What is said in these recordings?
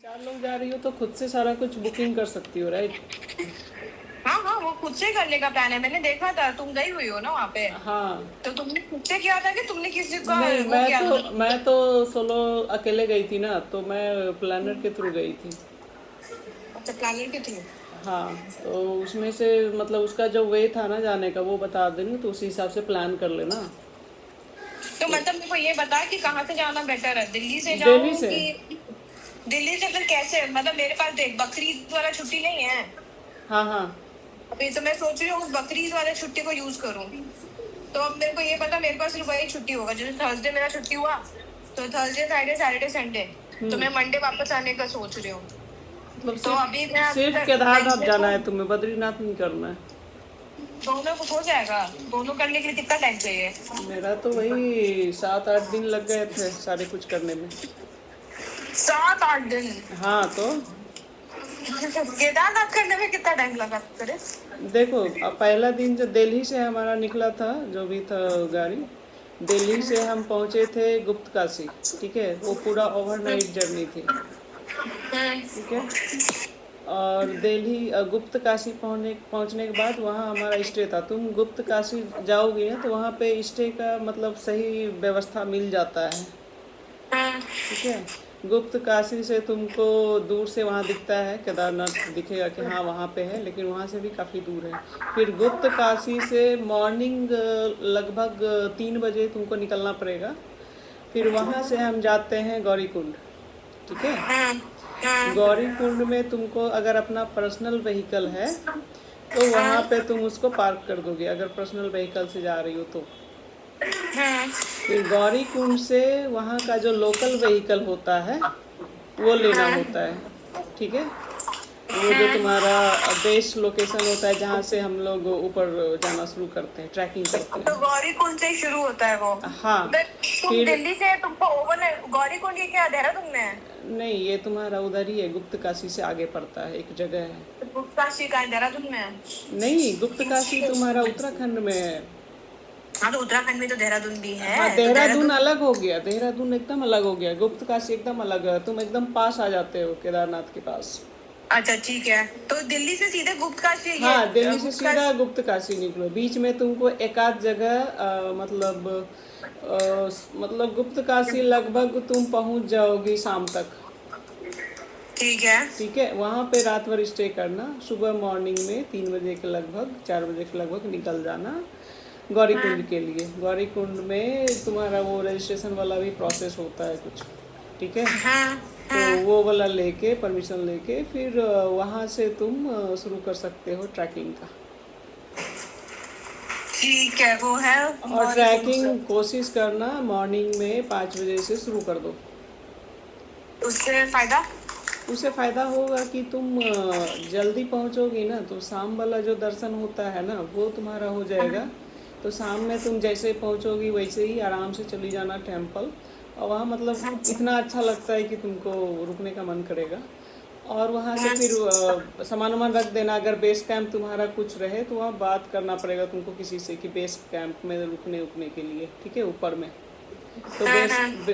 4 लोग जा रही हो तो खुद से सारा कुछ बुकिंग कर सकती हो, राइट? हाँ हाँ, वो खुद से करने का प्लान है। मैंने देखा था, तुम गई हुई हो ना वहाँ पे। हाँ। तो तुमने खुद से किया था कि तुमने किसी का नहीं, वो मैं किया तो था? मैं तो सोलो अकेले गई थी ना, तो मैं प्लानर के थ्रू गई थी। अच्छा, प्लानर के थ्रू। हाँ, तो उसमें से मतलब उसका जो वे था ना जाने का वो बता देंगे, तो उसी हिसाब से प्लान कर लेना। तो तो मतलब मेरे को ये बता कि कहाँ से जाना बेटर है, दिल्ली से दिल्ली जाऊँ से। कि दिल्ली से फिर कैसे? मतलब मेरे पास देख, बकरीद वाला छुट्टी नहीं है हाँ हाँ। अभी, तो मैं सोच रही हूँ उस बकरीद वाले छुट्टी को यूज करूँ। तो अब मेरे को ये पता, मेरे पास सिर्फ वही छुट्टी होगा। जैसे थर्सडे मेरा छुट्टी हुआ, तो थर्सडे फ्राइडे सैटरडे संडे, तो मैं मंडे वापस आने का सोच रही हूँ। मतलब तो सिर्फ अभी मैं अभी सिर्फ तक केदारनाथ वेंसडे जाना को है तुम्हें, बद्रीनाथ नहीं करना है। दोनों को हो जाएगा। दोनों करने के लिए कितना टाइम चाहिए? मेरा तो वही 7-8 दिन लग गए थे सारे कुछ करने में। 7-8 दिन? हाँ तो केदारनाथ करने में कितना टाइम लगा तेरे? देखो, अब पहला दिन जो दिल्ली से हमारा निकला था, जो भी था गाड़ी, दिल्ली से हम पहुँचे थे गुप्त काशी। ठीक है, वो पूरा ओवरनाइट जर्नी थी। ठीक है। और दिल्ली गुप्त काशी पहुँचने के बाद वहाँ हमारा स्टे था। तुम गुप्त काशी जाओगे ना तो वहाँ पे स्टे का मतलब सही व्यवस्था मिल जाता है। ठीक है। गुप्त काशी से तुमको दूर से वहाँ दिखता है, केदारनाथ दिखेगा कि हाँ वहाँ पे है, लेकिन वहाँ से भी काफ़ी दूर है। फिर गुप्त काशी से मॉर्निंग लगभग 3 बजे तुमको निकलना पड़ेगा। फिर वहाँ से हम जाते हैं गौरी कुंड। ठीक है। गौरी कुंड में तुमको अगर अपना पर्सनल व्हीकल है तो वहाँ पे तुम उसको पार्क कर दोगे, अगर पर्सनल व्हीकल से जा रही हो तो। फिर गौरी कुंड से वहाँ का जो लोकल व्हीकल होता है वो लेना होता है। ठीक है। वो जो तुम्हारा बेस लोकेशन होता है जहाँ से हम लोग ऊपर जाना शुरू करते हैं, ट्रैकिंग करते तो हैं। गौरी कुंड से ही शुरू होता है वो? हाँ। तुम फिर दिल्ली से तुमको ओवरनाइट गौरी कुंड, ये क्या देहरादून में है? नहीं, ये तुम्हारा उधर ही है, गुप्त काशी से आगे पड़ता है, एक जगह है। तो गुप्तकाशी का है, देहरादून में है? नहीं, गुप्त काशी तुम्हारा उत्तराखंड में है। हाँ, तो उत्तराखंड में तो देहरादून भी हाँ, है, तो देहरादून देहरादून। अलग हो गया, देहरादून एकदम अलग हो गया, गुप्त काशी एकदम अलग है। तुम एकदम पास आ जाते हो केदारनाथ के पास। अच्छा ठीक है, तो दिल्ली से सीधे गुप्तकाशी ये हाँ, दिल्ली से सीधा गुप्तकाशी। गुप्त काशी निकलो। बीच में तुमको एक आध जगह मतलब गुप्त काशी लगभग तुम पहुंच जाओगी शाम तक। ठीक है। ठीक है, वहाँ पे रात भर स्टे करना। सुबह मॉर्निंग में 3 बजे के लगभग, 4 बजे के लगभग निकल जाना गौरी कुंड के लिए। गौरी कुंड में तुम्हारा वो रजिस्ट्रेशन वाला भी प्रोसेस होता है कुछ। ठीक है। तो वो वाला लेके, परमिशन लेके, फिर वहाँ से तुम शुरू कर सकते हो ट्रैकिंग का। ठीक है, वो है और गौरी कुंड से। ट्रैकिंग कोशिश करना मॉर्निंग में 5 बजे से शुरू कर दो। उससे फायदा? उससे फ़ायदा होगा कि तुम जल्दी पहुंचोगी ना, तो शाम वाला जो दर्शन होता है ना वो तुम्हारा हो जाएगा। तो शाम में तुम जैसे पहुंचोगी वैसे ही आराम से चली जाना टेम्पल। और वहाँ मतलब इतना अच्छा लगता है कि तुमको रुकने का मन करेगा। और वहाँ से फिर सामान वामान रख देना। अगर बेस कैंप तुम्हारा कुछ रहे तो वहाँ बात करना पड़ेगा तुमको किसी से कि बेस कैंप में रुकने के लिए। ठीक है, ऊपर में। तो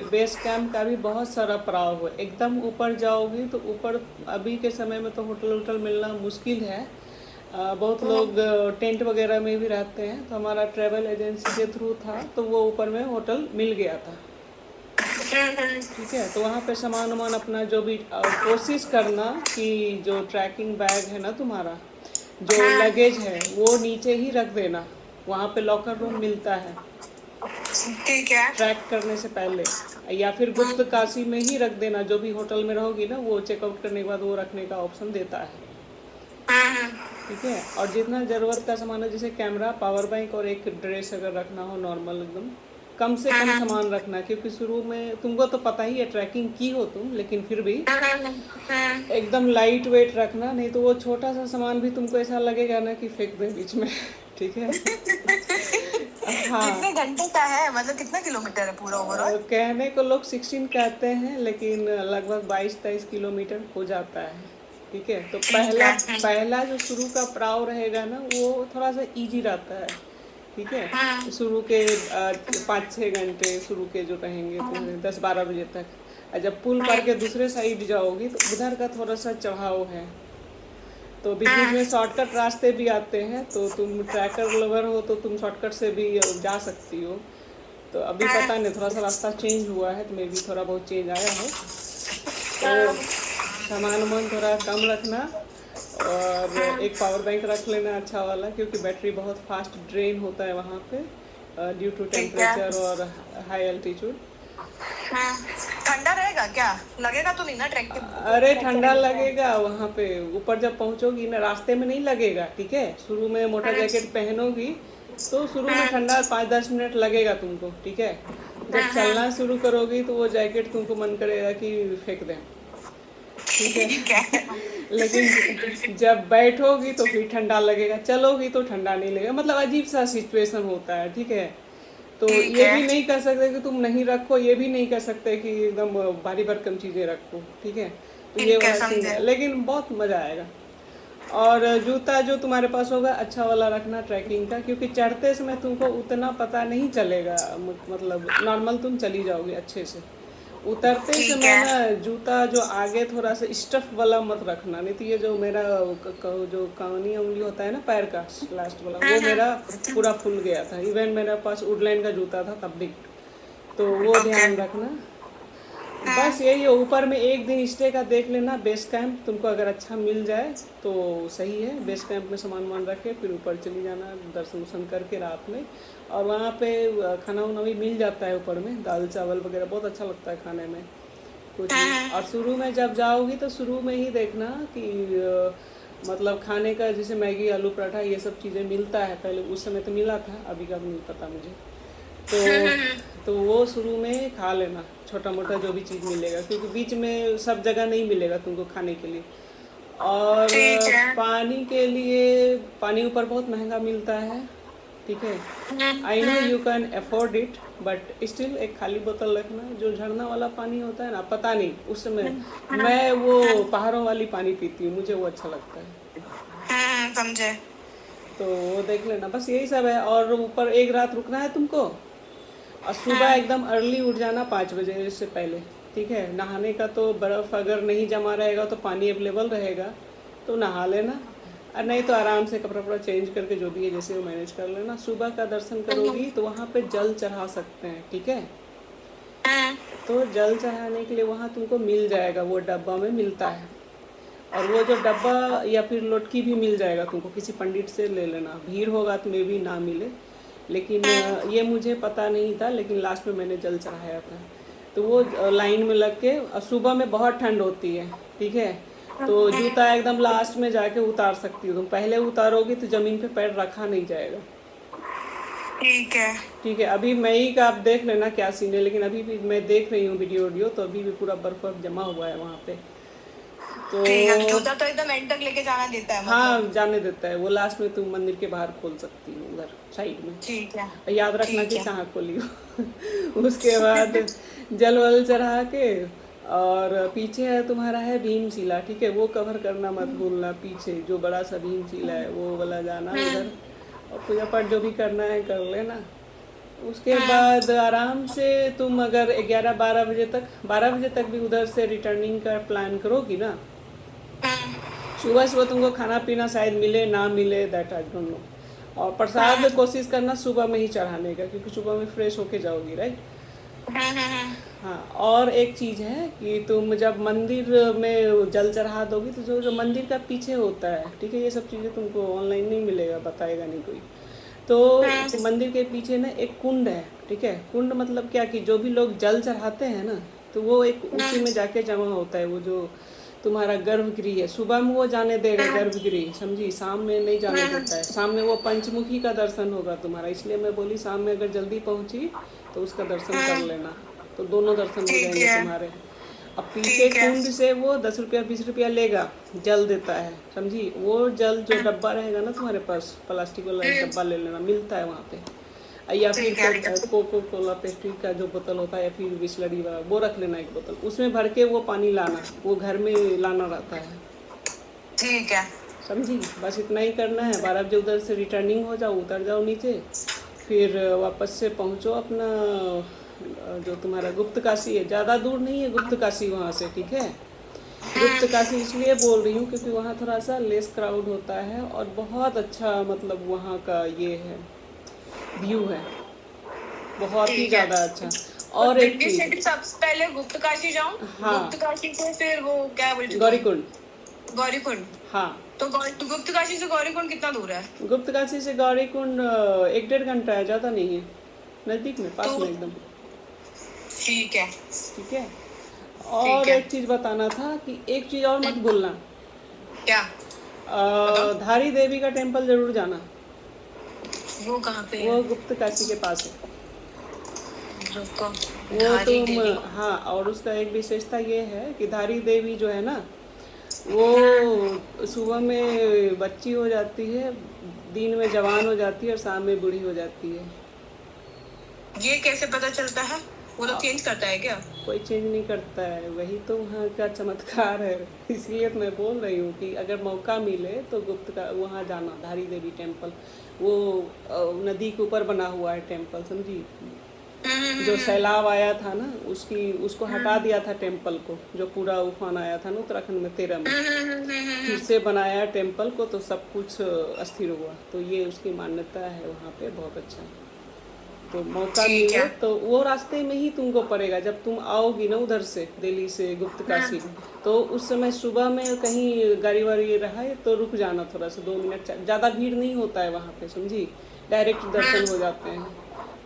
बेस कैंप का भी बहुत सारा पड़ाव है। एकदम ऊपर जाओगी तो ऊपर अभी के समय में तो होटल वोटल मिलना मुश्किल है। बहुत लोग टेंट वगैरह में भी रहते हैं। तो हमारा ट्रैवल एजेंसी के थ्रू था तो वो ऊपर में होटल मिल गया था। ठीक है, तो वहाँ पे सामान वामान अपना जो भी कोशिश करना कि जो ट्रैकिंग बैग है ना तुम्हारा, जो लगेज है वो नीचे ही रख देना। वहाँ पे लॉकर रूम मिलता है ठीक है। ट्रैक करने से पहले। या फिर गुप्त काशी में ही रख देना, जो भी होटल में रहोगी ना वो चेकआउट करने के बाद वो रखने का ऑप्शन देता है। ठीक है। और जितना ज़रूरत का सामान है, जैसे कैमरा, पावर बैंक और एक ड्रेस अगर रखना हो नॉर्मल एकदम, कम से कम सामान रखना। क्योंकि शुरू में तुमको तो पता ही है, ट्रैकिंग की हो तुम, लेकिन फिर भी एकदम लाइट वेट रखना। नहीं तो वो छोटा सा सामान भी तुमको ऐसा लगेगा ना कि फेंक दे बीच में। ठीक है। हाँ। कितने घंटे का है, मतलब कितना किलोमीटर है पूरा ओवरऑल? कहने को लोग 16 कहते हैं, लेकिन लगभग 22-23 किलोमीटर हो जाता है। ठीक है। तो ठीक पहला है। पहला जो शुरू का पड़ाव रहेगा ना वो थोड़ा सा इजी रहता है। ठीक है। शुरू के 5-6 घंटे शुरू के जो रहेंगे तुम्हारे 10-12 बजे तक। और जब पुल पार के दूसरे साइड जाओगी तो उधर का थोड़ा सा चढ़ाव है, तो बीच बीच में शॉर्टकट रास्ते भी आते हैं, तो तुम ट्रैकर लवर हो तो तुम शॉर्टकट से भी जा सकती हो। तो अभी पता नहीं, थोड़ा सा रास्ता चेंज हुआ है तो मे भी थोड़ा बहुत चेंज आया हो। तो सामान वामान थोड़ा कम रखना, और एक पावर बैंक रख लेना अच्छा वाला, क्योंकि बैटरी बहुत फास्ट ड्रेन होता है वहाँ पे ड्यू टू टेम्परेचर और हाई एल्टीट्यूड। ठंडा रहेगा क्या? लगेगा तो नहीं ना ट्रैक के? अरे ठंडा लगेगा वहाँ पे, ऊपर जब पहुँचोगी ना रास्ते में नहीं लगेगा, ठीक है। शुरू में मोटा जैकेट पहनोगी तो शुरू में ठंडा 5-10 मिनट लगेगा तुमको, ठीक है। जब चलना शुरू करोगी तो वो जैकेट तुमको मन करेगा कि फेंक दें, ठीक है। लेकिन जब बैठोगी तो फिर ठंडा लगेगा, चलोगी तो ठंडा नहीं लगेगा, मतलब अजीब सा सिचुएशन होता है, ठीक है। तो ये भी नहीं कर सकते कि तुम नहीं रखो, ये भी नहीं कर सकते कि एकदम भारी भरकम चीज़ें रखो, ठीक है। तो ये वाला सीन है, लेकिन बहुत मज़ा आएगा। और जूता जो तुम्हारे पास होगा अच्छा वाला रखना ट्रैकिंग का, क्योंकि चढ़ते समय तुमको उतना पता नहीं चलेगा, मतलब नॉर्मल तुम चली जाओगी अच्छे से। उतरते समय ना जूता जो आगे थोड़ा सा स्टफ वाला मत रखना, नहीं तो ये जो मेरा जो कानी उंगली होता है ना पैर का लास्ट वाला, वो मेरा पूरा फूल गया था। इवन मेरे पास वुडलैंड का जूता था तब भी, तो वो ध्यान रखना। बस यही है, ऊपर में एक दिन स्टे का देख लेना, बेस कैंप तुमको अगर अच्छा मिल जाए तो सही है। बेस कैंप में सामान वामान रख के फिर ऊपर चली जाना, दर्शन वर्शन करके रात में। और वहाँ पे खाना वाना भी मिल जाता है ऊपर में, दाल चावल वगैरह बहुत अच्छा लगता है खाने में कुछ भी। और शुरू में जब जाओगी तो शुरू में ही देखना कि मतलब खाने का जैसे मैगी आलू पराठा ये सब चीज़ें मिलता है, पहले उस समय तो मिला था, अभी का नहीं पता मुझे। तो वो शुरू में खा लेना छोटा मोटा जो भी चीज़ मिलेगा, क्योंकि बीच में सब जगह नहीं मिलेगा तुमको खाने के लिए। और पानी के लिए, पानी ऊपर बहुत महंगा मिलता है, ठीक है। I know you can afford it, but still एक खाली बोतल रखना। जो झरना वाला पानी होता है ना, पता नहीं उस समय मैं वो पहाड़ों वाली पानी पीती हूँ, मुझे वो अच्छा लगता है। समझे। तो वो देख लेना, बस यही सब है। और ऊपर एक रात रुकना है तुमको, और सुबह एकदम अर्ली उठ जाना 5 बजे से पहले, ठीक है। नहाने का तो बर्फ़ अगर नहीं जमा रहेगा तो पानी अवेलेबल रहेगा तो नहा लेना, और नहीं तो आराम से कपड़ा वपड़ा चेंज करके जो भी है जैसे वो मैनेज कर लेना। सुबह का दर्शन करोगी तो वहाँ पे जल चढ़ा सकते हैं, ठीक है। तो जल चढ़ाने के लिए वहाँ तुमको मिल जाएगा, वो डब्बा में मिलता है। और वो जो डब्बा या फिर लोटकी भी मिल जाएगा तुमको, किसी पंडित से ले लेना। भीड़ होगा तो मे भी ना मिले, लेकिन ये मुझे पता नहीं था, लेकिन लास्ट में मैंने जल चढ़ाया था। तो वो लाइन में लग के, सुबह में बहुत ठंड होती है, ठीक है। तो जूता एकदम लास्ट में जाके उतार सकती हो तुम, पहले उतारोगी तो ज़मीन पे पैर रखा नहीं जाएगा, ठीक है। ठीक है। अभी मई का आप देख लेना क्या सीन है, लेकिन अभी भी मैं देख रही हूँ वीडियो, तो अभी भी पूरा बर्फ जमा हुआ है वहाँ पे। तो जूता तो एकदम एंड तक लेके जाना देता है, हाँ जाने देता है वो, लास्ट में तुम मंदिर के बाहर खोल सकती हो उधर साइड में, ठीक है। याद रखना कि कहाँ खोली हो। उसके बाद जल वल चढ़ा के, और पीछे है तुम्हारा है भीमशिला, ठीक है। वो कवर करना मत भूलना, पीछे जो बड़ा सा भीमशिला है वो वाला जाना उधर, और पूजा पाठ जो भी करना है कर लेना। उसके बाद आराम से तुम अगर 11-12 बजे तक, 12 बजे तक भी उधर से रिटर्निंग का प्लान करोगी ना, सुबह सुबह तुमको खाना पीना शायद मिले ना मिले, दैट आई डोंट नो। और प्रसाद कोशिश करना सुबह में ही चढ़ाने का, क्योंकि सुबह में फ्रेश होके जाओगी, राइट। हाँ, और एक चीज़ है कि तुम जब मंदिर में जल चढ़ा दोगी तो जो मंदिर का पीछे होता है, ठीक है, ये सब चीज़ें तुमको ऑनलाइन नहीं मिलेगा, बताएगा नहीं कोई। तो मंदिर के पीछे ना एक कुंड है, ठीक है। कुंड मतलब क्या कि जो भी लोग जल चढ़ाते हैं ना, तो वो एक उसी में जाके जमा होता है। वो जो तुम्हारा गर्भगृह है, सुबह में वो जाने देगा गर्भगृह, समझी, शाम में नहीं जाने देता है। शाम में वो पंचमुखी का दर्शन होगा तुम्हारा, इसलिए मैं बोली शाम में अगर जल्दी पहुंची तो उसका दर्शन कर लेना, तो दोनों दर्शन हो जाएंगे तुम्हारे। अब पीछे कुंड से वो 10 रुपया 20 रुपया लेगा, जल देता है, समझी। वो जल जो डब्बा रहेगा ना तुम्हारे पास, प्लास्टिक वाला डब्बा ले लेना, मिलता है वहाँ पे। या फिर कोको कोला पेस्ट्री का जो बोतल होता है, या फिर बिस्लरी वाला, वो रख लेना एक बोतल, उसमें भर के वो पानी लाना, वो घर में लाना रहता है, ठीक है, समझी। बस इतना ही करना है। 12 बजे उधर से रिटर्निंग हो जाओ, उतर जाओ नीचे, फिर वापस से पहुँचो अपना जो तुम्हारा गुप्त काशी है, ज़्यादा दूर नहीं है गुप्त काशी वहाँ से, ठीक है। गुप्त काशी इसलिए बोल रही हूँ क्योंकि वहाँ थोड़ा सा लेस क्राउड होता है और बहुत अच्छा मतलब वहाँ का ये है, व्यू है बहुत ही ठीक है। ज़्यादा अच्छा। तो और एक दिल्ली से चीज़, भी सबसे पहले गुप्त काशी जाऊं, हाँ, गुप्त काशी से फिर वो क्या बोलते गौरीकुंड, गौरीकुंड। हाँ। तो गुप्त काशी से गौरीकुंड कितना दूर है? गुप्त काशी से गौरीकुंड 1-1.5 घंटा है, ज़्यादा नहीं है, नज़दीक में, पास तो में एकदम। ठीक है। ठीक है। ठीक और है। एक चीज़ बताना था कि एक चीज़ और मत भूलना, क्या? बताओ। धारी देवी का टेम्पल जरूर जाना, वो कहाँ पे है? वो गुप्त काशी के पास है। रुको। वो धारी तुम, देवी। हाँ, और उसका एक विशेषता ये है कि धारी देवी जो है ना, वो सुबह में बच्ची हो जाती है, दिन में जवान हो जाती है और शाम में बूढ़ी हो जाती है। ये कैसे पता चलता है? वो लोग चेंज करता है क्या? कोई चेंज नहीं करता है, वही तो वहाँ का चमत्कार है। इसलिए तो मैं बोल रही हूँ कि अगर मौका मिले तो गुप्त का वहाँ जाना, धारी देवी टेम्पल। वो नदी के ऊपर बना हुआ है टेम्पल, समझी। जो सैलाब आया था ना, उसको हटा दिया था टेम्पल को, जो पूरा उफान आया था ना उत्तराखंड में 13 में, फिर से बनाया टेम्पल को, तो सब कुछ स्थिर हुआ। तो ये उसकी मान्यता है वहाँ पे, बहुत अच्छा। तो मौका ठीक मिले है। तो वो रास्ते में ही तुमको पड़ेगा, जब तुम आओगी ना उधर से, दिल्ली से गुप्त काशी, तो उस समय सुबह में कहीं गाड़ी वाड़ी रहा है तो रुक जाना थोड़ा सा, 2 मिनट, ज़्यादा भीड़ नहीं होता है वहाँ पे, समझी, डायरेक्ट दर्शन हो जाते हैं।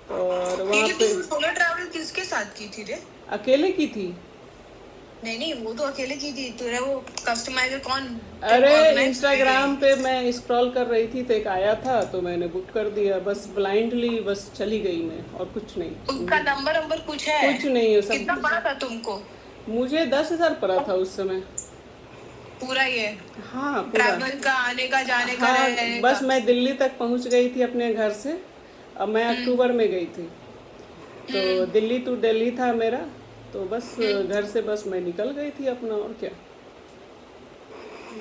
तो और वहाँ ये पे तुम सोलो ट्रैवल किसके साथ की थी रे? अकेले की थी। नहीं नहीं, वो तो अकेले की थी। तेरा वो कस्टमाइजर कौन अरे ऑर्गेनाइज इंस्टाग्राम पे मैं स्क्रॉल कर रही थी तो एक आया था, तो मैंने बुक कर दिया, बस ब्लाइंडली बस चली गई मैं, और कुछ नहीं। उसका नंबर कुछ है? कुछ नहीं है, सब कितना पड़ा था तुमको? मुझे 10,000 पड़ा था उस समय। पूरा ये हाँ पूरा। ट्रैवल का, आने का, जाने का, हाँ रहने बस का? मैं दिल्ली तक पहुंच गई थी अपने घर से। अब मैं अक्टूबर में गई थी, तो दिल्ली टू दिल्ली था मेरा, तो बस घर से बस मैं निकल गई थी अपना, और क्या।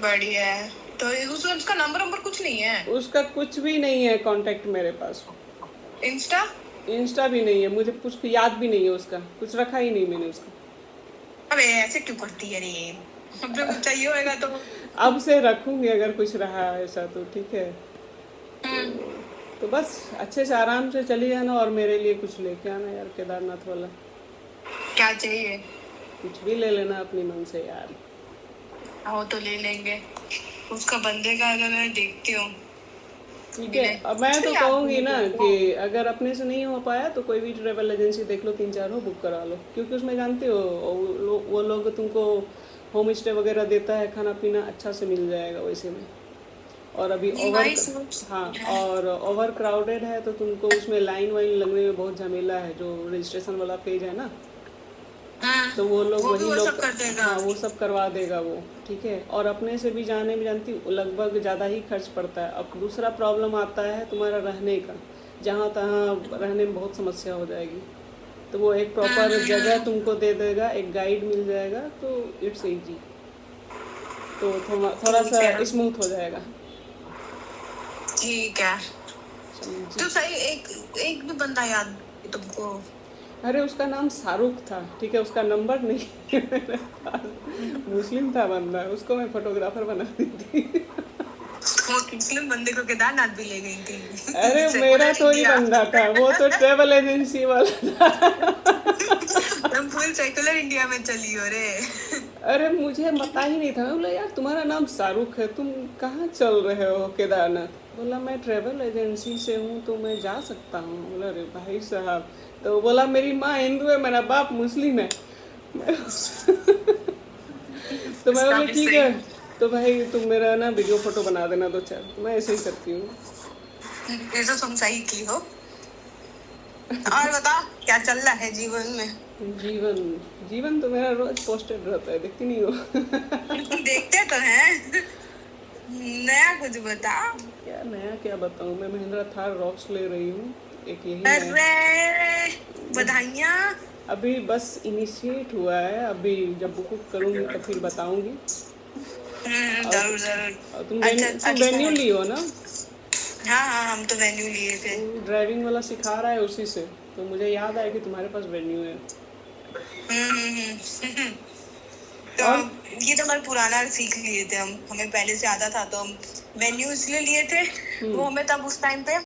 बढ़िया है। तो उसका नंबर कुछ नहीं है? उसका कुछ भी नहीं है कांटेक्ट मेरे पास। इंस्टा? इंस्टा भी नहीं है, मुझे कुछ याद भी नहीं है उसका, कुछ रखा ही नहीं मैंने उसका। अबे ऐसे क्यों करती है रे? अब जब चाहिए होगा तो अब से रखूंगी अगर कुछ रहा ऐसा तो, ठीक है। तो बस अच्छे से आराम से चली जाना, और मेरे लिए कुछ लेके आना यार, केदारनाथ वाला। क्या चाहिए? कुछ भी ले लेना अपनी मन से यार। आओ तो ले लेंगे। उसका बंदे का अगर मैं देखती हूँ। ठीक है। अब मैं तो कहूँगी ना कि अगर अपने से नहीं हो पाया तो कोई भी ट्रेवल एजेंसी देख लो, 3-4 हो, बुक करा लो, क्योंकि उसमें जानते हो वो लोग तुमको होम स्टे वगैरह देता है, खाना पीना अच्छा से मिल जाएगा वैसे में। और अभी हाँ, और ओवर क्राउडेड है तो तुमको उसमें लाइन वाइन लगने में बहुत झमेला है, जो रजिस्ट्रेशन वाला पेज है ना, तो वो लोग वही लोग सब कर देगा। हाँ वो सब करवा देगा वो, ठीक है। और अपने से भी जाने में जानती हूँ लगभग ज़्यादा ही खर्च पड़ता है। अब दूसरा प्रॉब्लम आता है तुम्हारा रहने का, जहाँ तहाँ रहने में बहुत समस्या हो जाएगी, तो वो एक प्रॉपर जगह तुमको दे देगा, एक गाइड मिल जाएगा, तो इट्स इजी, तो थोड़ा सा स्मूथ हो जाएगा। ठीक है। समझी। तो सही, एक भी बंदा याद है तुमको? अरे उसका नाम शाहरुख था, ठीक है, उसका नंबर नहीं मेरे पास। मुस्लिम था बंदा, उसको मैं फोटोग्राफर बना दी थी। वो मुस्लिम बंदे को केदारनाथ भी ले गई थी। अरे मेरा तो ही बंदा था, वो तो ट्रेवल एजेंसी वाला था। तुम फुल सेकुलर इंडिया में चली हो रे। अरे मुझे पता ही नहीं था, मैं बोला यार तुम्हारा नाम शाहरुख है, तुम कहाँ चल रहे हो केदारनाथ? बोला मैं ट्रेवल एजेंसी से हूँ तो मैं जा सकता हूँ। बोला अरे भाई साहब, तो बोला मेरी माँ हिंदू है, मेरा बाप मुस्लिम है। तो मैं बोली ठीक है, तो भाई तुम मेरा ना वीडियो फोटो बना देना 2-4, तो मैं ऐसे ही करती हूँ। ये तो तुम सही की हो। और बता क्या चल रहा है जीवन में? जीवन तो मेरा रोज पोस्टेड रहता है, देखती नहीं हो? देखते तो हैं। नया कुछ बता। क्या नया क्या बताऊँ, मैं महिंद्रा थार रॉक्स ले रही हूँ, एक यही अरे बधाइयाँ। अभी बस इनिशिएट हुआ है, अभी जब बुक करूँगी तो फिर बताऊँगी। जरूर जरूर। तुम वेन्यू ली हो ना? हाँ हाँ, हम तो वेन्यू लिए थे। ड्राइविंग वाला सिखा रहा है उसी से, तो मुझे याद आया कि तुम्हारे पास वेन्यू है। तो और ये तो हमारा पुराना सीख लिए थे हम, हमें पहले से आता था, तो हम वेन्यू इसलिए लिए थे, वो हमें तब उस टाइम पे